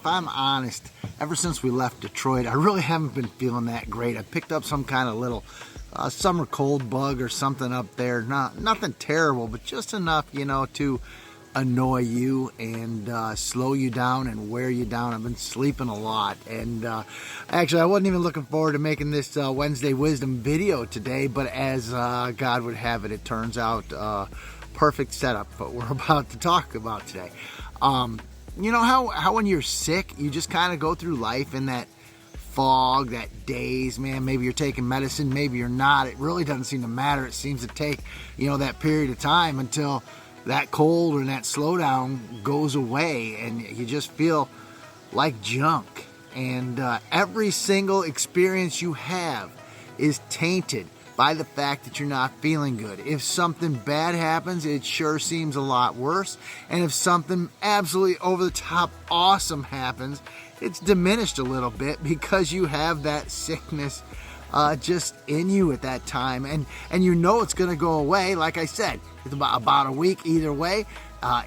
I'm honest, ever since we left Detroit, I really haven't been feeling that great. I picked up some kind of little summer cold bug or something up there. Nothing terrible, but just enough, to annoy you and slow you down and wear you down. I've been sleeping a lot, and actually I wasn't even looking forward to making this Wednesday Wisdom video today, but as God would have it, it turns out perfect setup for what we're about to talk about today. You know how when you're sick, you just kind of go through life in that fog, that daze, man. Maybe you're taking medicine, maybe you're not. It really doesn't seem to matter. It seems to take, that period of time until that cold or that slowdown goes away and you just feel like junk. And every single experience you have is tainted by the fact that you're not feeling good. If something bad happens, it sure seems a lot worse. And if something absolutely over the top awesome happens, it's diminished a little bit because you have that sickness just in you at that time. And it's going to go away. Like I said, it's about a week either way.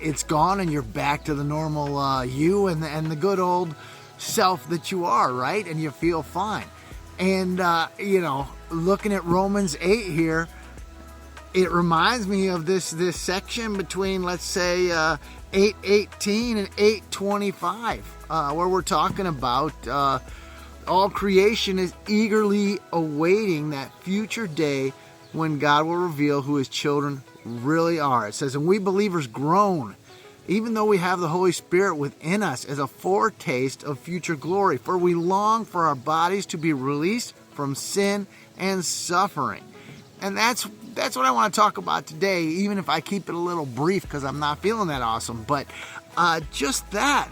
It's gone and you're back to the normal you and the good old self that you are, right? And you feel fine. And, looking at Romans 8 here, it reminds me of this section between, let's say, 8:18 and 8:25, where we're talking about all creation is eagerly awaiting that future day when God will reveal who his children really are. It says, and we believers groan, even though we have the Holy Spirit within us as a foretaste of future glory, for we long for our bodies to be released from sin and suffering. And that's what I want to talk about today, even if I keep it a little brief because I'm not feeling that awesome. But just that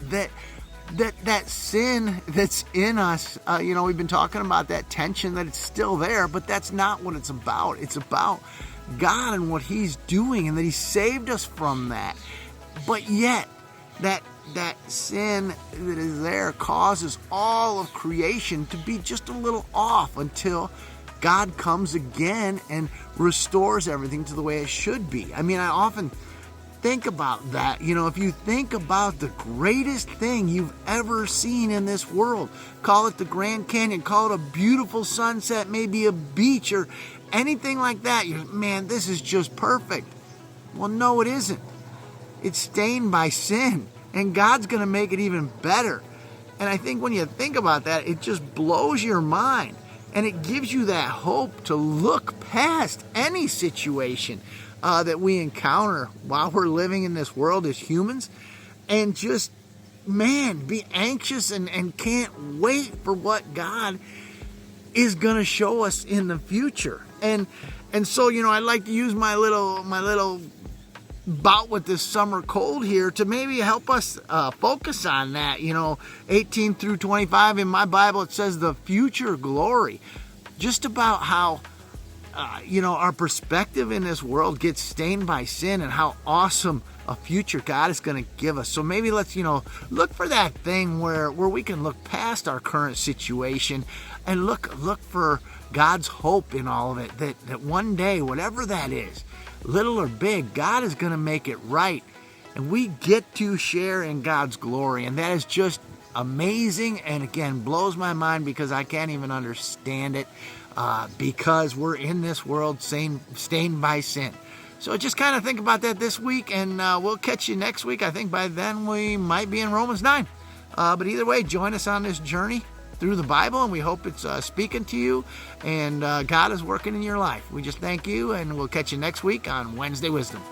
sin that's in us, we've been talking about that tension, that it's still there, but that's not what it's about. It's about God and what he's doing and that he saved us from that. But yet, that sin that is there causes all of creation to be just a little off until God comes again and restores everything to the way it should be. I mean, I often think about that. If you think about the greatest thing you've ever seen in this world, call it the Grand Canyon, call it a beautiful sunset, maybe a beach or anything like that. Man, this is just perfect. Well, no, it isn't. It's stained by sin, and God's going to make it even better. And I think when you think about that, it just blows your mind, and it gives you that hope to look past any situation that we encounter while we're living in this world as humans, and just, be anxious and can't wait for what God is going to show us in the future. And so, I'd like to use my little bout with this summer cold here to maybe help us focus on that. 18 through 25 in my Bible, it says the future glory, just about how our perspective in this world gets stained by sin and how awesome a future God is going to give us. So maybe let's look for that thing where we can look past our current situation and look for God's hope in all of it, that one day, whatever that is, little or big, God is going to make it right. And we get to share in God's glory. And that is just amazing. And again, blows my mind because I can't even understand it because we're in this world stained by sin. So just kind of think about that this week, and we'll catch you next week. I think by then we might be in Romans 9. But either way, join us on this journey through the Bible, and we hope it's speaking to you, and God is working in your life. We just thank you, and we'll catch you next week on Wednesday Wisdom.